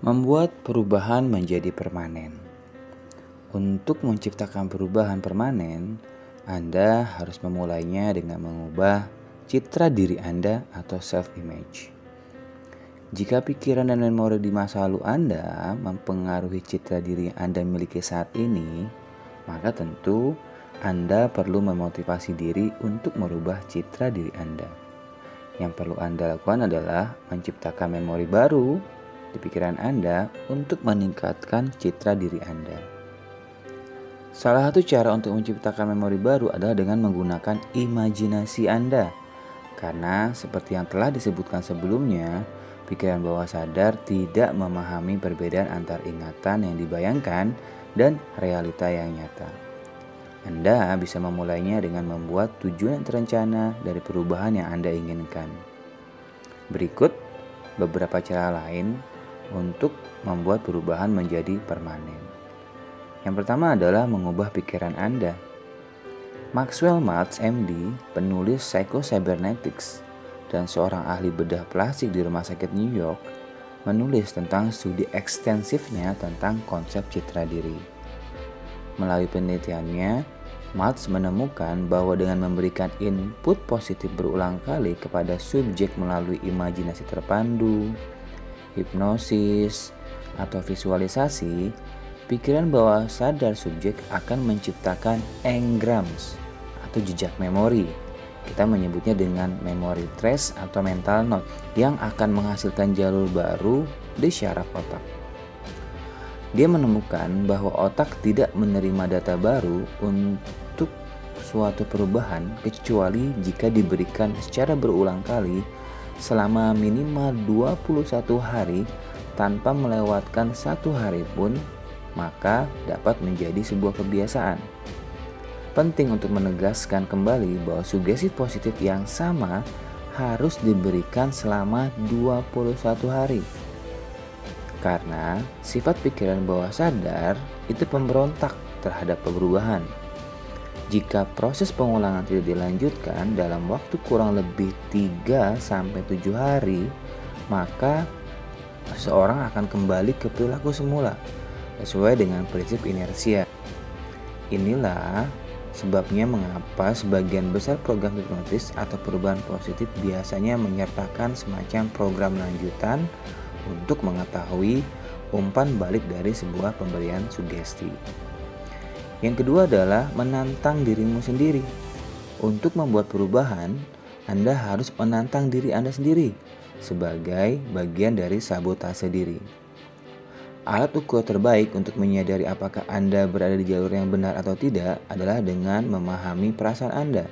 Membuat perubahan menjadi permanen. Untuk menciptakan perubahan permanen, Anda harus memulainya dengan mengubah citra diri Anda atau self-image. Jika pikiran dan memori di masa lalu Anda mempengaruhi citra diri yang Anda miliki saat ini, maka tentu Anda perlu memotivasi diri untuk merubah citra diri Anda. Yang perlu Anda lakukan adalah menciptakan memori baru di pikiran Anda untuk meningkatkan citra diri Anda. Salah satu cara untuk menciptakan memori baru adalah dengan menggunakan imajinasi Anda. Karena seperti yang telah disebutkan sebelumnya, pikiran bawah sadar tidak memahami perbedaan antar ingatan yang dibayangkan dan realita yang nyata. Anda bisa memulainya dengan membuat tujuan yang terencana dari perubahan yang Anda inginkan. Berikut beberapa cara lain untuk membuat perubahan menjadi permanen. Yang pertama adalah mengubah pikiran Anda. Maxwell Maltz MD, penulis Psycho-Cybernetics dan seorang ahli bedah plastik di Rumah Sakit New York, menulis tentang studi ekstensifnya tentang konsep citra diri. Melalui penelitiannya, Maltz menemukan bahwa dengan memberikan input positif berulang kali kepada subjek melalui imajinasi terpandu, hipnosis, atau visualisasi, pikiran bawah sadar subjek akan menciptakan engrams atau jejak memori. Kita menyebutnya dengan memory trace atau mental note yang akan menghasilkan jalur baru di syaraf otak. Dia menemukan bahwa otak tidak menerima data baru untuk suatu perubahan kecuali jika diberikan secara berulang kali selama minimal 21 hari tanpa melewatkan satu hari pun, maka dapat menjadi sebuah kebiasaan. Penting untuk menegaskan kembali bahwa sugesti positif yang sama harus diberikan selama 21 hari. Karena sifat pikiran bawah sadar itu pemberontak terhadap perubahan. Jika proses pengulangan tidak dilanjutkan dalam waktu kurang lebih 3-7 hari, maka seseorang akan kembali ke perilaku semula sesuai dengan prinsip inersia. Inilah sebabnya mengapa sebagian besar program hipnotis atau perubahan positif biasanya menyertakan semacam program lanjutan untuk mengetahui umpan balik dari sebuah pemberian sugesti. Yang kedua adalah menantang dirimu sendiri. Untuk membuat perubahan, Anda harus menantang diri Anda sendiri sebagai bagian dari sabotase diri. Alat ukur terbaik untuk menyadari apakah Anda berada di jalur yang benar atau tidak adalah dengan memahami perasaan Anda.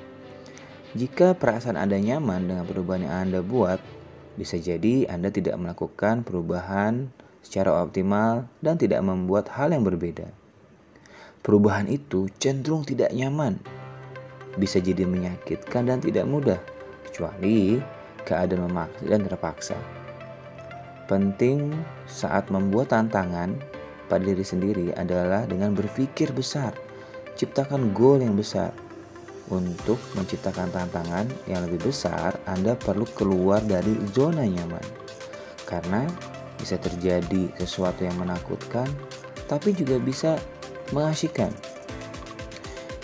Jika perasaan Anda nyaman dengan perubahan yang Anda buat, bisa jadi Anda tidak melakukan perubahan secara optimal dan tidak membuat hal yang berbeda. Perubahan itu cenderung tidak nyaman, bisa jadi menyakitkan dan tidak mudah, kecuali keadaan memaksa dan terpaksa. Penting saat membuat tantangan pada diri sendiri adalah dengan berpikir besar, ciptakan goal yang besar. Untuk menciptakan tantangan yang lebih besar, Anda perlu keluar dari zona nyaman. Karena bisa terjadi sesuatu yang menakutkan, tapi juga bisa mengasyikan.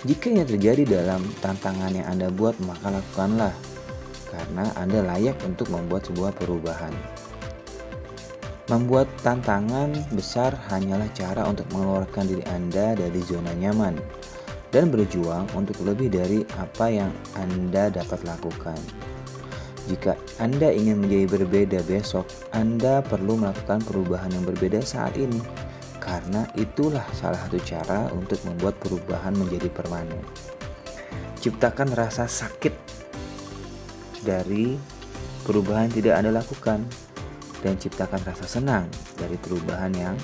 Jika ini terjadi dalam tantangan yang Anda buat, maka lakukanlah, karena Anda layak untuk membuat sebuah perubahan. Membuat tantangan besar hanyalah cara untuk mengeluarkan diri Anda dari zona nyaman dan berjuang untuk lebih dari apa yang Anda dapat lakukan. Jika Anda ingin menjadi berbeda besok, Anda perlu melakukan perubahan yang berbeda saat ini. Karena itulah salah satu cara untuk membuat perubahan menjadi permanen. Ciptakan rasa sakit dari perubahan yang tidak Anda lakukan dan ciptakan rasa senang dari perubahan yang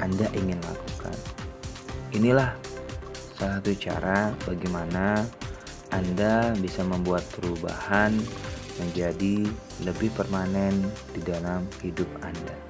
Anda ingin lakukan. Inilah salah satu cara bagaimana Anda bisa membuat perubahan menjadi lebih permanen di dalam hidup Anda.